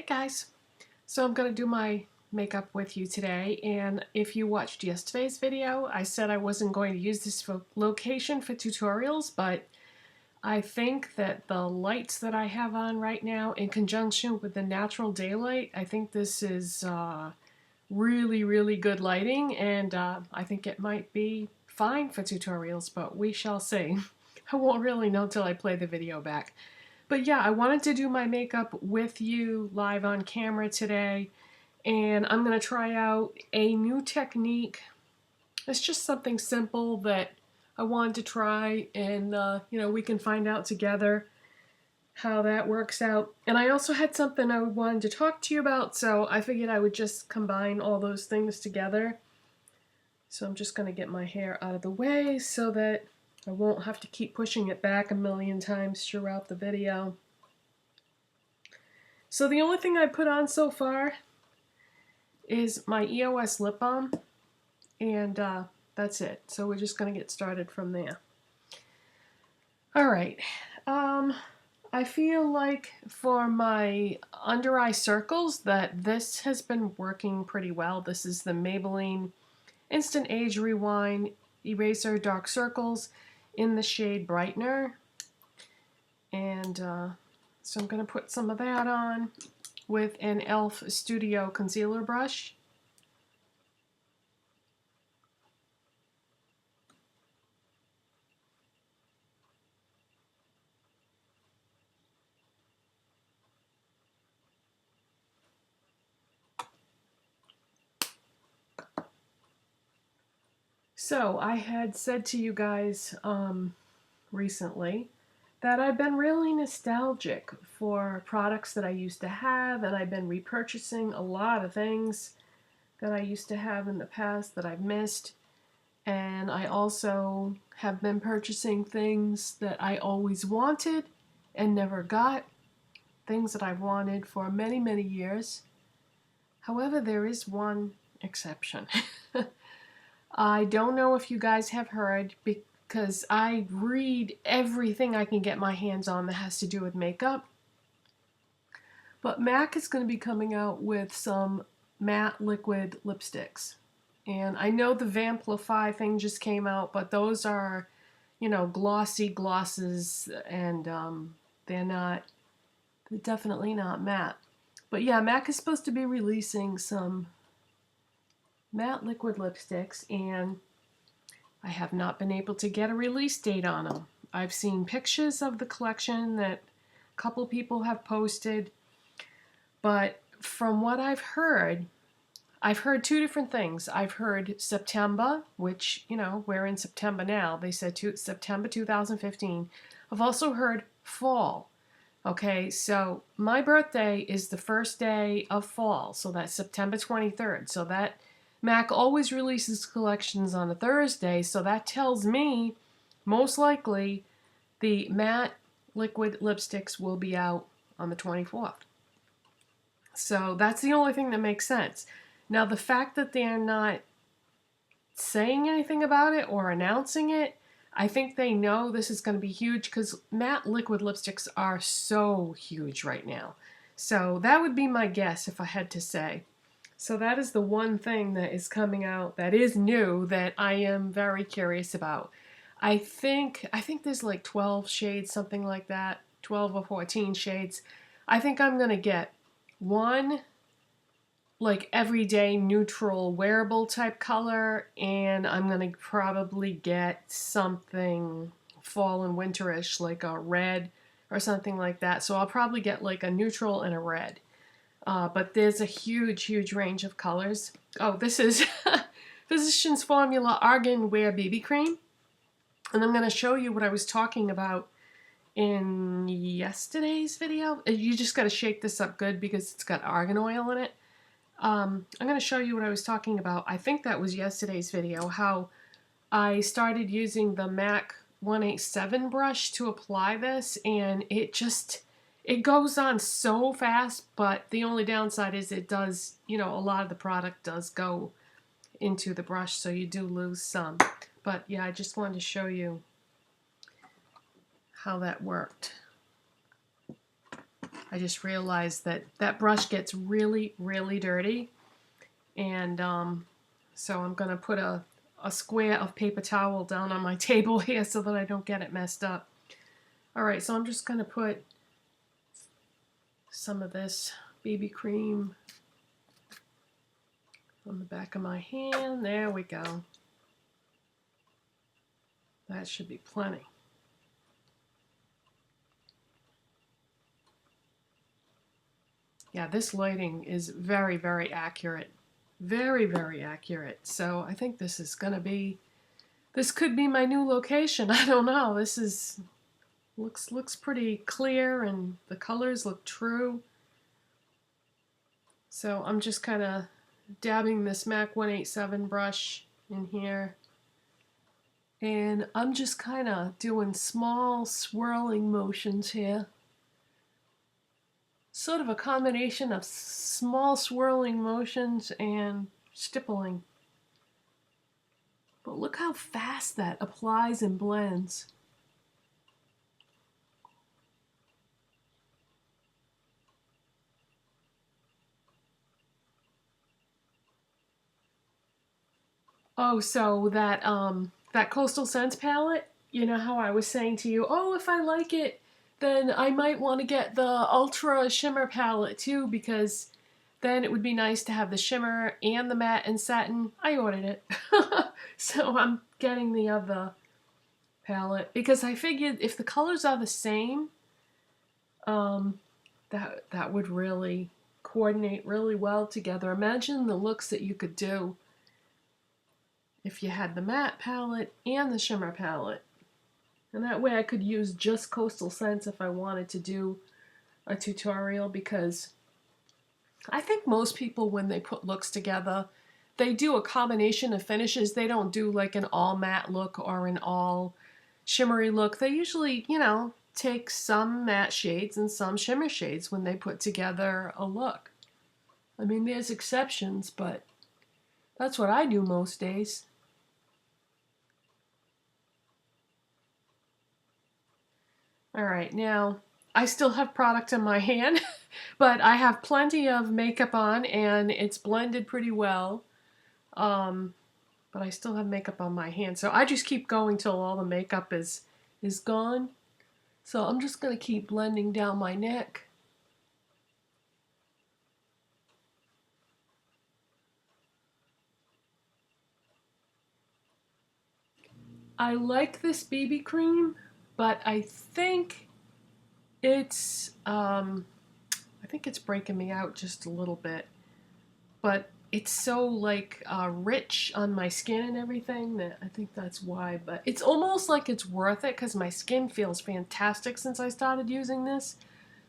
Guys, so I'm going to do my makeup with you today, and if you watched yesterday's video, I said I wasn't going to use this location for tutorials, but I think that the lights that I have on right now in conjunction with the natural daylight, I think this is really good lighting, and I think it might be fine for tutorials, but we shall see. I won't really know till I play the video back. But yeah, I wanted to do my makeup with you live on camera today, and I'm going to try out a new technique. It's just something simple that I wanted to try, and we can find out together how that works out. And I also had something I wanted to talk to you about, so I figured I would just combine all those things together. So I'm just going to get my hair out of the way so that I won't have to keep pushing it back a million times throughout the video. So the only thing I put on so far is my EOS lip balm, and that's it. So we're just going to get started from there. Alright, I feel like for my under eye circles that this has been working pretty well. This is the Maybelline Instant Age Rewind Eraser Dark Circles in the shade Brightener, and so I'm going to put some of that on with an e.l.f. Studio Concealer Brush. So I had said to you guys recently that I've been really nostalgic for products that I used to have, and I've been repurchasing a lot of things that I used to have in the past that I've missed. And I also have been purchasing things that I always wanted and never got, things that I've wanted for many years. However, there is one exception. I don't know if you guys have heard, because I read everything I can get my hands on that has to do with makeup. But MAC is going to be coming out with some matte liquid lipsticks. And I know the Vamplify thing just came out, but those are, glossy glosses, and they're definitely not matte. But yeah, MAC is supposed to be releasing some matte liquid lipsticks, and I have not been able to get a release date on them. I've seen pictures of the collection that a couple people have posted, but from what I've heard two different things. I've heard September, which, we're in September now. They said September 2015. I've also heard fall. Okay, so my birthday is the first day of fall, so that's September 23rd. So that MAC always releases collections on a Thursday, so that tells me most likely the matte liquid lipsticks will be out on the 24th. So that's the only thing that makes sense. Now, the fact that they're not saying anything about it or announcing it, I think they know this is going to be huge, because matte liquid lipsticks are so huge right now. So that would be my guess if I had to say. So that is the one thing that is coming out that is new that I am very curious about. I think there's like 12 shades, something like that, 12 or 14 shades. I think I'm going to get one like everyday neutral wearable type color, and I'm going to probably get something fall and winterish like a red or something like that. So I'll probably get like a neutral and a red. But there's a huge range of colors. Oh, this is Physicians Formula Argan Wear BB Cream. And I'm going to show you what I was talking about in yesterday's video. You just got to shake this up good because it's got argan oil in it. I'm going to show you what I was talking about. I think that was yesterday's video, how I started using the MAC 187 brush to apply this, and it goes on so fast, but the only downside is it does, a lot of the product does go into the brush, so you do lose some. But yeah, I just wanted to show you how that worked. I just realized that that brush gets really, really dirty. And so I'm going to put a square of paper towel down on my table here so that I don't get it messed up. Alright, so I'm just going to put some of this BB cream on the back of my hand. There we go. That should be plenty. Yeah, this lighting is very, very accurate. Very, very accurate. So I think this is going to be, this could be my new location. I don't know. This is, looks pretty clear and the colors look true. So I'm just kind of dabbing this MAC 187 brush in here. And I'm just kind of doing small swirling motions here. Sort of a combination of small swirling motions and stippling. But look how fast that applies and blends. Oh, so that that Coastal Scents palette, you know how I was saying to you, oh, if I like it, then I might want to get the Ultra Shimmer palette too, because then it would be nice to have the shimmer and the matte and satin. I ordered it. So I'm getting the other palette because I figured if the colors are the same, that would really coordinate really well together. Imagine the looks that you could do if you had the matte palette and the shimmer palette. And that way I could use just Coastal Scents if I wanted to do a tutorial, because I think most people, when they put looks together, they do a combination of finishes. They don't do like an all matte look or an all shimmery look. They usually, you know, take some matte shades and some shimmer shades when they put together a look. I mean, there's exceptions, but that's what I do most days. Alright, now I still have product in my hand, but I have plenty of makeup on and it's blended pretty well. But I still have makeup on my hand, so I just keep going till all the makeup is gone. So I'm just going to keep blending down my neck. I like this BB cream, but I think it's breaking me out just a little bit. But it's so like rich on my skin and everything that I think that's why. But it's almost like it's worth it because my skin feels fantastic since I started using this.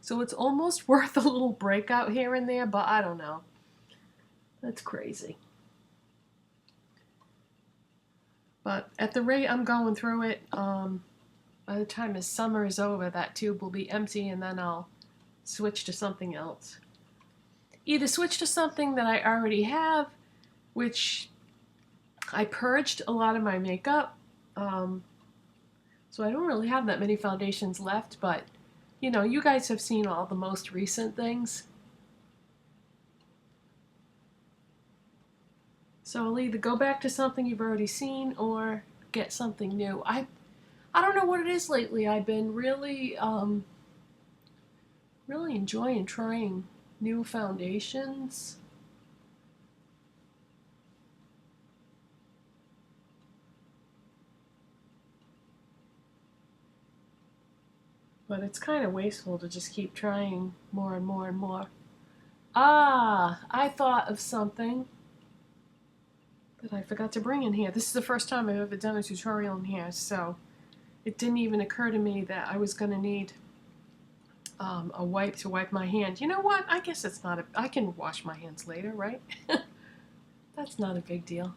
So it's almost worth a little breakout here and there, but I don't know. That's crazy. But at the rate I'm going through it, by the time the summer is over, that tube will be empty and then I'll switch to something else. Either switch to something that I already have, which I purged a lot of my makeup, so I don't really have that many foundations left, but you know, you guys have seen all the most recent things. So I'll either go back to something you've already seen or get something new. I don't know what it is lately. I've been really really enjoying trying new foundations. But it's kind of wasteful to just keep trying more and more and more. Ah, I thought of something that I forgot to bring in here. This is the first time I've ever done a tutorial in here, so it didn't even occur to me that I was going to need a wipe to wipe my hand. You know what? I guess it's not I can wash my hands later, right? That's not a big deal.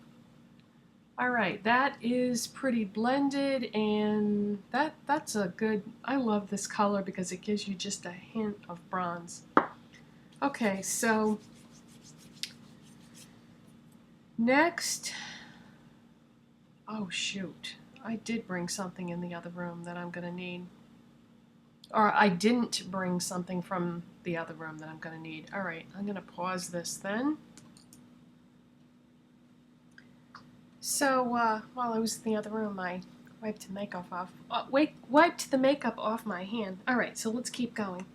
Alright, that is pretty blended, and that's a good, I love this color because it gives you just a hint of bronze. Okay, so next, oh shoot, I did bring something in the other room that I'm going to need. Or I didn't bring something from the other room that I'm going to need. All right, I'm going to pause this then. So while I was in the other room, I wiped the makeup off. Wiped the makeup off my hand. All right, so let's keep going.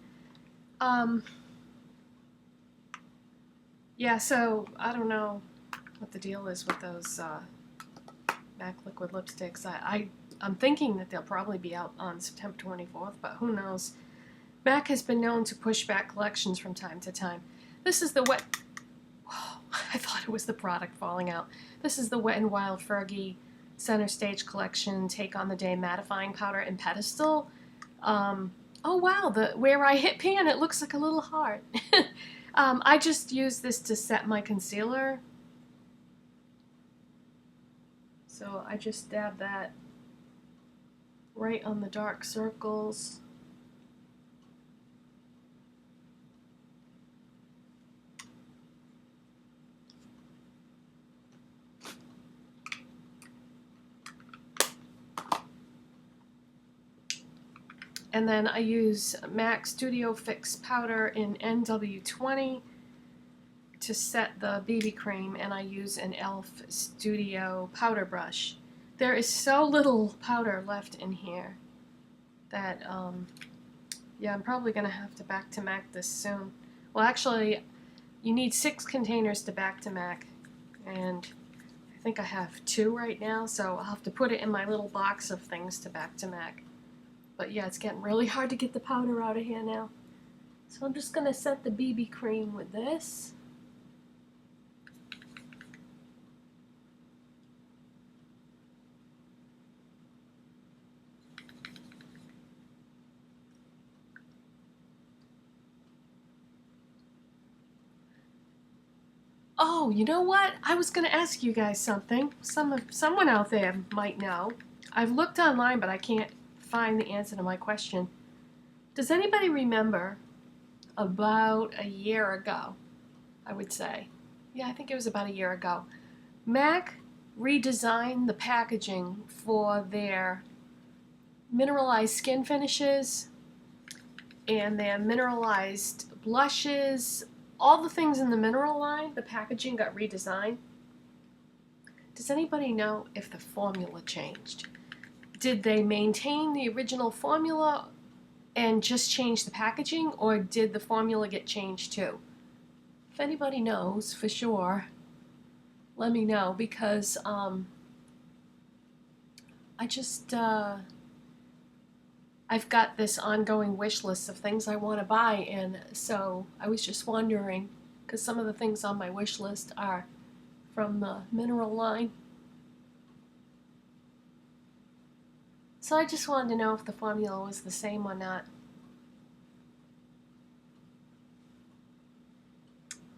Yeah, so I don't know what the deal is with those MAC liquid lipsticks. I'm thinking that they'll probably be out on September 24th, but who knows. MAC has been known to push back collections from time to time. This is the wet... Oh, I thought it was the product falling out. This is the Wet n Wild Fergie Centerstage Collection Take on the Day Mattifying Powder in Pedestal. Oh wow, where I hit pan, it looks like a little heart. I just used this to set my concealer. So I just dab that right on the dark circles. And then I use MAC Studio Fix powder in NW20 to set the BB cream, and I use an e.l.f. Studio powder brush. There is so little powder left in here that, yeah, I'm probably going to have to back to MAC this soon. Well, actually, you need 6 containers to back to MAC, and I think I have 2 right now, so I'll have to put it in my little box of things to back to MAC. But yeah, it's getting really hard to get the powder out of here now. So I'm just going to set the BB cream with this. Oh, you know what? I was going to ask you guys something. Someone out there might know. I've looked online, but I can't find the answer to my question. Does anybody remember about a year ago, I would say? Yeah, I think it was about a year ago. MAC redesigned the packaging for their mineralized skin finishes and their mineralized blushes. All the things in the mineral line, the packaging got redesigned. Does anybody know if the formula changed? Did they maintain the original formula and just change the packaging, or did the formula get changed too? If anybody knows for sure, let me know, because I've got this ongoing wish list of things I want to buy, and so I was just wondering, because some of the things on my wish list are from the mineral line. So I just wanted to know if the formula was the same or not.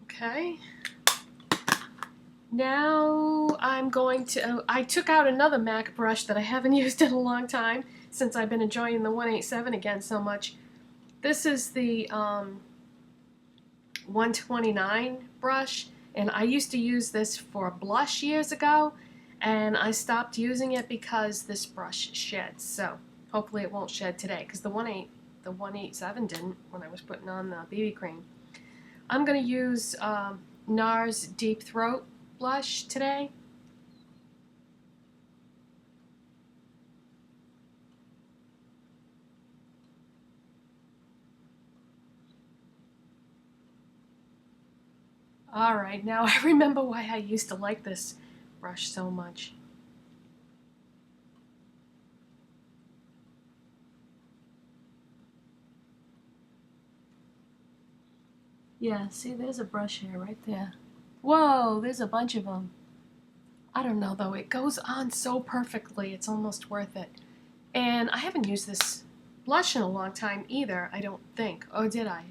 Okay. Now I'm going to, I took out another MAC brush that I haven't used in a long time since I've been enjoying the 187 again so much. This is the 129 brush, and I used to use this for blush years ago, and I stopped using it because this brush sheds. So hopefully it won't shed today, because the 187 didn't when I was putting on the BB cream. I'm going to use NARS Deep Throat blush today. Alright, now I remember why I used to like this brush so much. Yeah, see, there's a brush here right there. Whoa, there's a bunch of them. I don't know though, it goes on so perfectly, it's almost worth it. And I haven't used this blush in a long time either, I don't think. Oh, did I?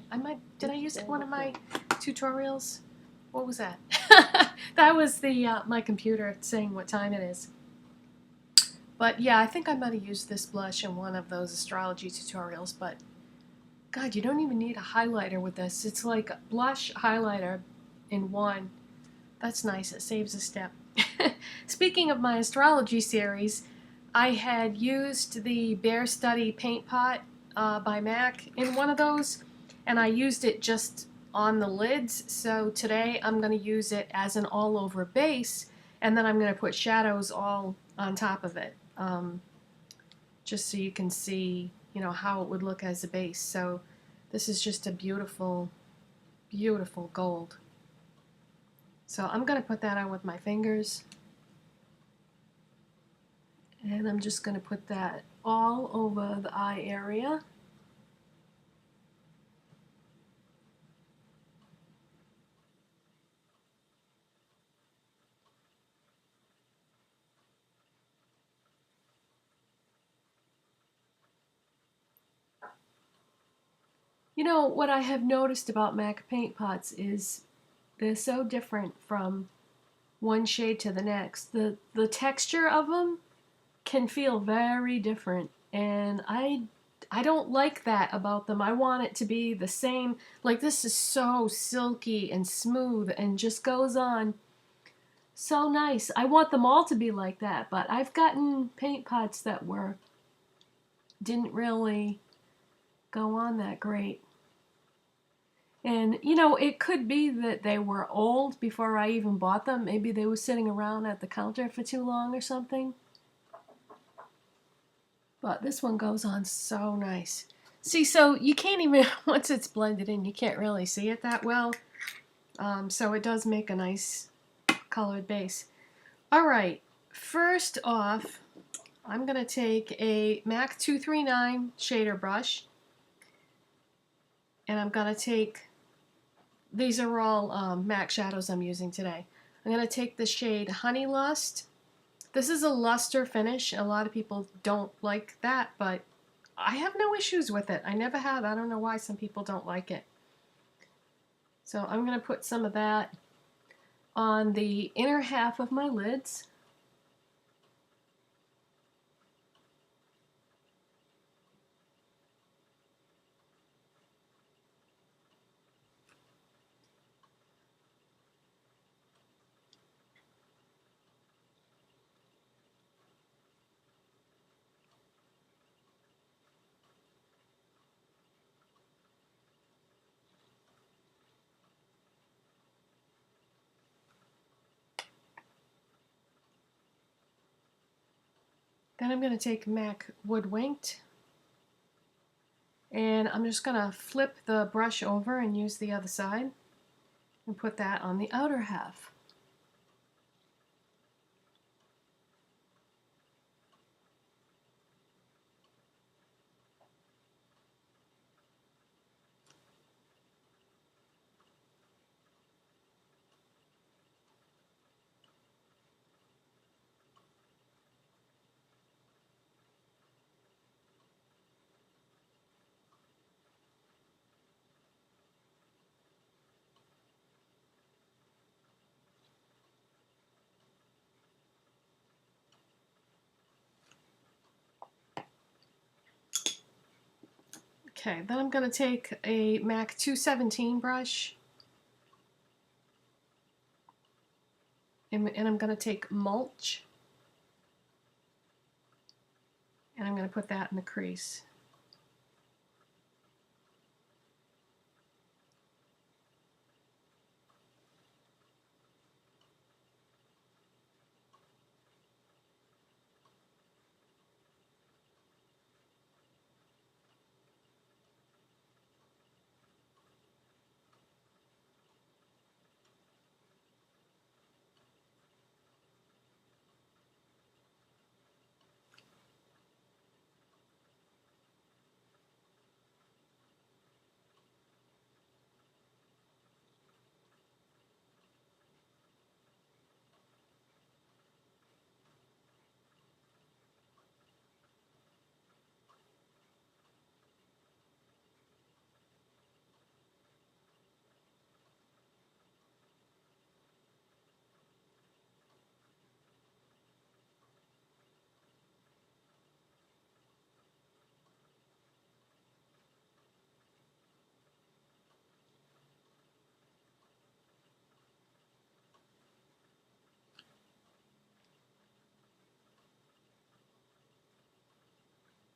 Did I use it in one of my tutorials? What was that? That was the my computer saying what time it is. But yeah, I think I might have used this blush in one of those astrology tutorials, but God, you don't even need a highlighter with this. It's like blush highlighter in one. That's nice, it saves a step. Speaking of my astrology series, I had used the Bear Study paint pot by MAC in one of those, and I used it just on the lids. So today I'm going to use it as an all-over base, and then I'm going to put shadows all on top of it, just so you can see, you know, how it would look as a base. So this is just a beautiful, beautiful gold. So I'm going to put that on with my fingers. And I'm just going to put that all over the eye area. You know, what I have noticed about MAC paint pots is they're so different from one shade to the next. The texture of them can feel very different, and I don't like that about them. I want it to be the same. Like, this is so silky and smooth and just goes on so nice. I want them all to be like that, but I've gotten paint pots that didn't really go on that great. And, you know, it could be that they were old before I even bought them. Maybe they were sitting around at the counter for too long or something. But this one goes on so nice. See, so you can't even, once it's blended in, you can't really see it that well. So it does make a nice colored base. All right, first off, I'm going to take a MAC 239 shader brush. And I'm going to take, these are all MAC shadows I'm using today. I'm going to take the shade Honey Lust. This is a luster finish. A lot of people don't like that, but I have no issues with it. I never have. I don't know why some people don't like it. So I'm going to put some of that on the inner half of my lids. Then I'm going to take MAC Woodwinked, and I'm just going to flip the brush over and use the other side and put that on the outer half. Okay, then I'm going to take a MAC 217 brush, and I'm going to take Mulch, and I'm going to put that in the crease.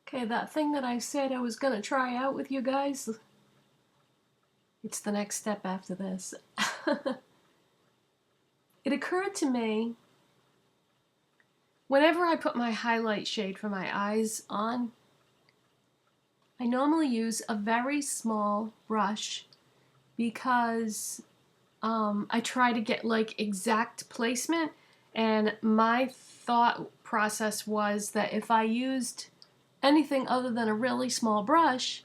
Okay, that thing that I said I was going to try out with you guys, it's the next step after this. It occurred to me, whenever I put my highlight shade for my eyes on, I normally use a very small brush because I try to get like exact placement, and my thought process was that if I used anything other than a really small brush,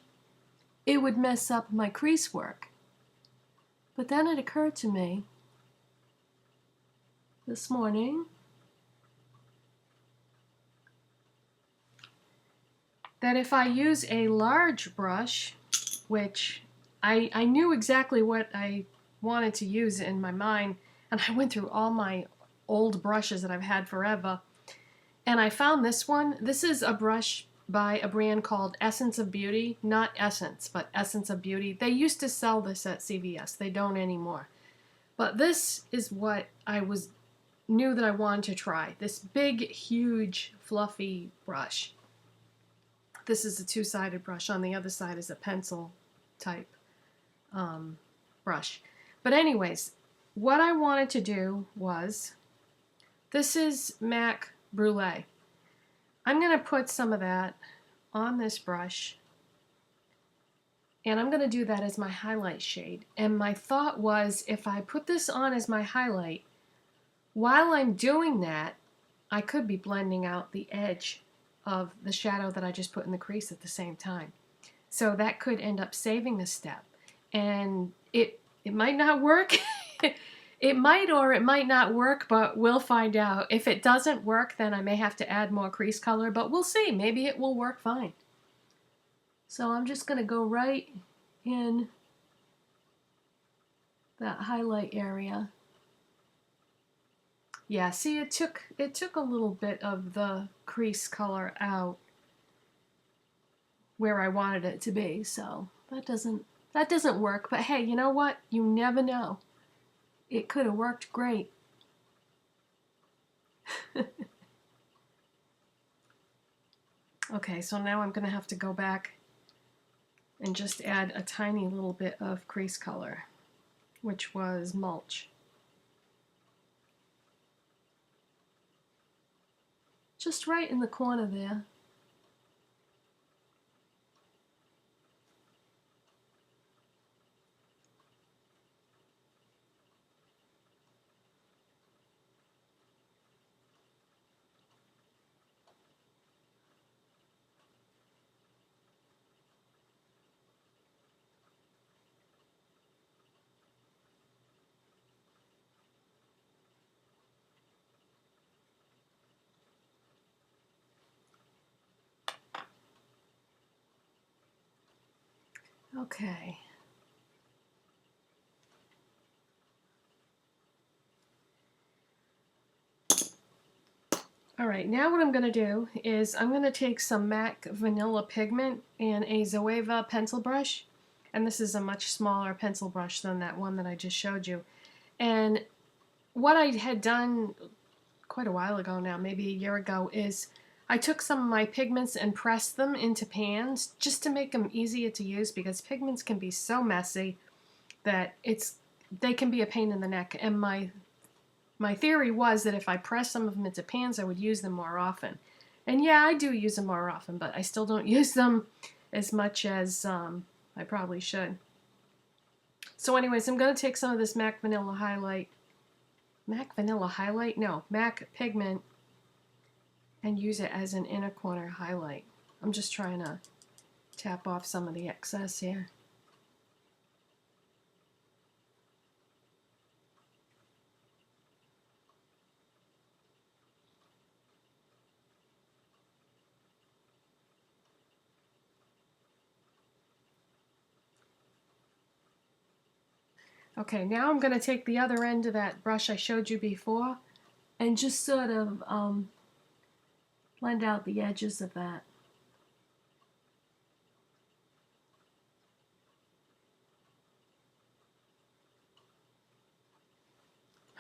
it would mess up my crease work. But then it occurred to me this morning that if I use a large brush, which I knew exactly what I wanted to use in my mind, and I went through all my old brushes that I've had forever, and I found this one. This is a brush by a brand called Essence of Beauty. Not Essence, but Essence of Beauty. They used to sell this at CVS. They don't anymore. But this is what I knew that I wanted to try. This big, huge, fluffy brush. This is a two-sided brush. On the other side is a pencil type brush. But anyways, what I wanted to do was, this is MAC Brule. I'm going to put some of that on this brush, and I'm going to do that as my highlight shade. And my thought was, if I put this on as my highlight, while I'm doing that, I could be blending out the edge of the shadow that I just put in the crease at the same time. So that could end up saving the step. And it might not work. It might or it might not work, but we'll find out. If it doesn't work, then I may have to add more crease color, but we'll see. Maybe it will work fine. So I'm just going to go right in that highlight area. Yeah, see, it took a little bit of the crease color out where I wanted it to be, so that doesn't work. But hey, you know what? You never know. It could have worked great. Okay, so now I'm going to have to go back and just add a tiny little bit of crease color, which was Mulch. Just right in the corner there. Okay. Alright, now what I'm going to do is I'm going to take some MAC Vanilla Pigment and a Zoeva pencil brush. And this is a much smaller pencil brush than that one that I just showed you. And what I had done quite a while ago now, maybe a year ago, is I took some of my pigments and pressed them into pans just to make them easier to use, because pigments can be so messy that they can be a pain in the neck. And my theory was that if I press some of them into pans, I would use them more often. And yeah, I do use them more often, but I still don't use them as much as I probably should. So anyways, I'm going to take some of this MAC Vanilla Highlight. MAC Vanilla Highlight? No, MAC Pigment, and use it as an inner corner highlight. I'm just trying to tap off some of the excess here. Okay, now I'm going to take the other end of that brush I showed you before and just sort of blend out the edges of that.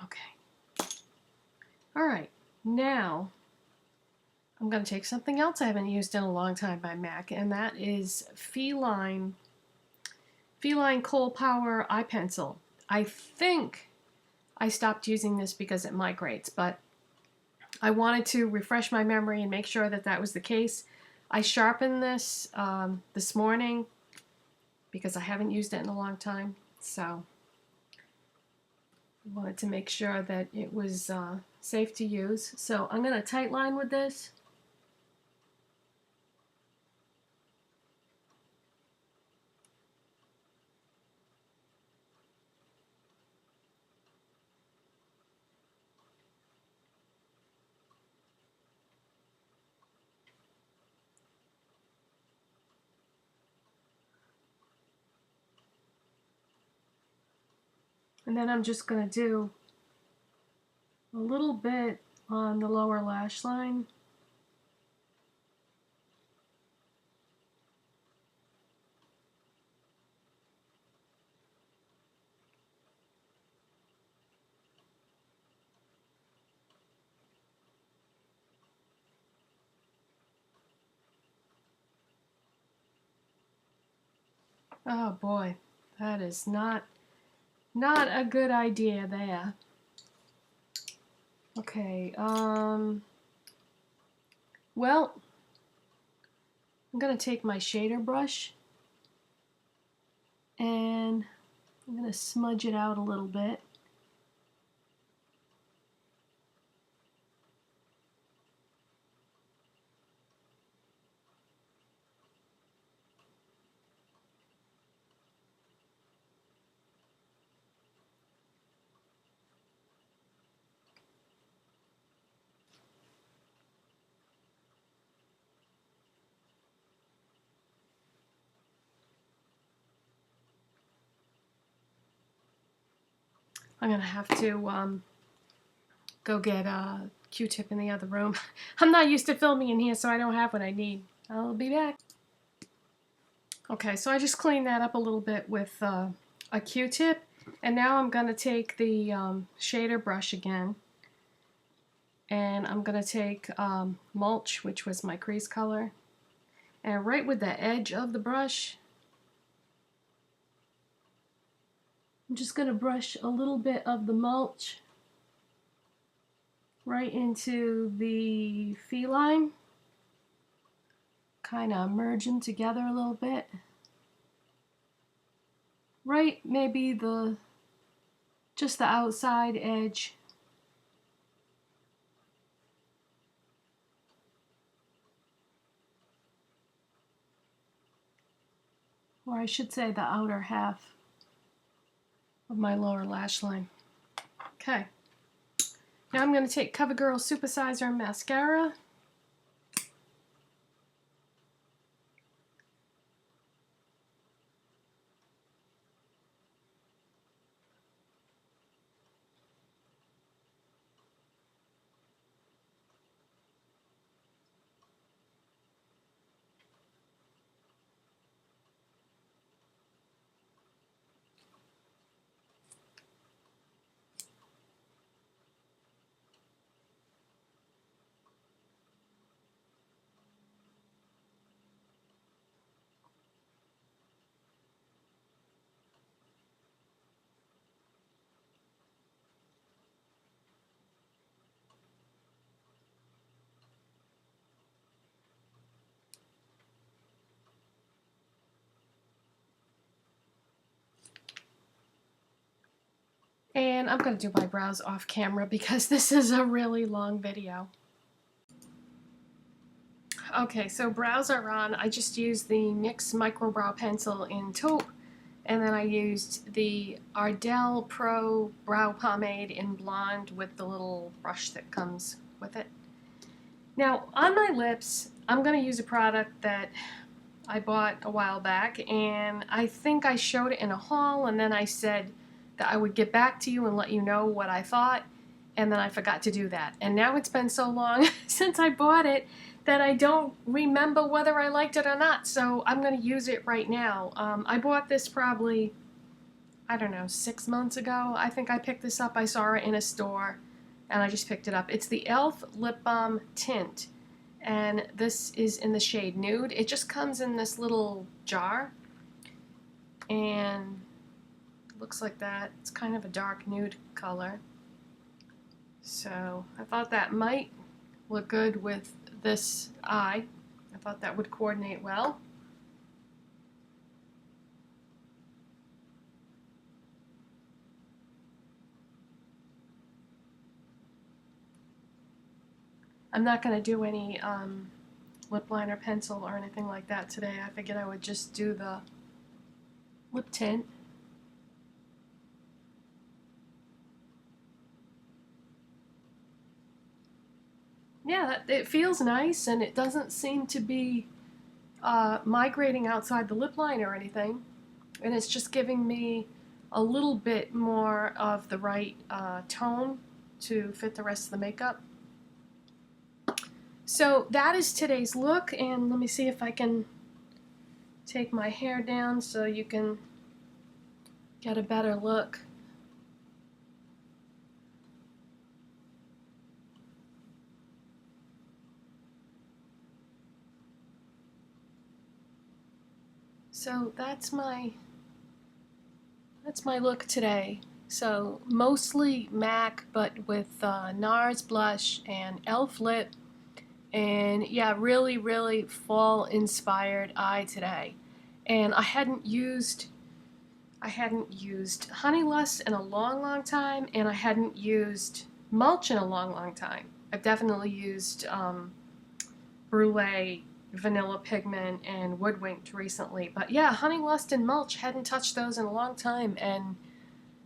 Okay. Alright, now I'm going to take something else I haven't used in a long time by MAC, and that is Feline Kohl Power Eye Pencil. I think I stopped using this because it migrates, but I wanted to refresh my memory and make sure that that was the case. I sharpened this this morning because I haven't used it in a long time, so I wanted to make sure that it was safe to use. So I'm going to tight line with this. And then I'm just going to do a little bit on the lower lash line. Oh boy, that is not a good idea there. Okay, well, I'm going to take my shader brush and I'm going to smudge it out a little bit. I'm going to have to go get a Q-tip in the other room. I'm not used to filming in here, so I don't have what I need. I'll be back. Okay, so I just cleaned that up a little bit with a Q-tip, and now I'm going to take the shader brush again, and I'm going to take Mulch, which was my crease color, and right with the edge of the brush, I'm just going to brush a little bit of the Mulch right into the feline, kind of merge them together a little bit. Right, maybe just the outside edge. Or I should say the outer half of my lower lash line. Okay. Now I'm going to take CoverGirl Supersizer Mascara. And I'm going to do my brows off camera because this is a really long video. Okay, so brows are on. I just used the NYX Micro Brow Pencil in taupe, and then I used the Ardell Pro Brow Pomade in blonde with the little brush that comes with it. Now, on my lips, I'm going to use a product that I bought a while back, and I think I showed it in a haul, and then I said that I would get back to you and let you know what I thought, and then I forgot to do that. And now it's been so long since I bought it that I don't remember whether I liked it or not, so I'm going to use it right now. I bought this probably, I don't know, 6 months ago. I think I picked this up. I saw it in a store, and I just picked it up. It's the e.l.f. Lip Balm Tint, and this is in the shade Nude. It just comes in this little jar, and it looks like that. It's kind of a dark nude color. So I thought that might look good with this eye. I thought that would coordinate well. I'm not going to do any lip liner pencil or anything like that today. I figured I would just do the lip tint. Yeah, it feels nice, and it doesn't seem to be migrating outside the lip line or anything. And it's just giving me a little bit more of the right tone to fit the rest of the makeup. So that is today's look, and let me see if I can take my hair down so you can get a better look. So that's my look today. So mostly MAC, but with NARS blush and e.l.f. lip, and yeah, really fall inspired eye today. And I hadn't used Honey Lust in a long time, and I hadn't used Mulch in a long time. I've definitely used Brule, Vanilla Pigment, and Woodwinked recently. But yeah, Honey Lust and Mulch, hadn't touched those in a long time, and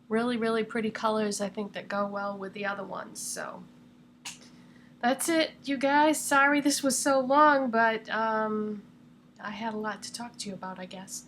really pretty colors, I think, that go well with the other ones. So that's it, you guys. Sorry this was so long, but I had a lot to talk to you about, I guess.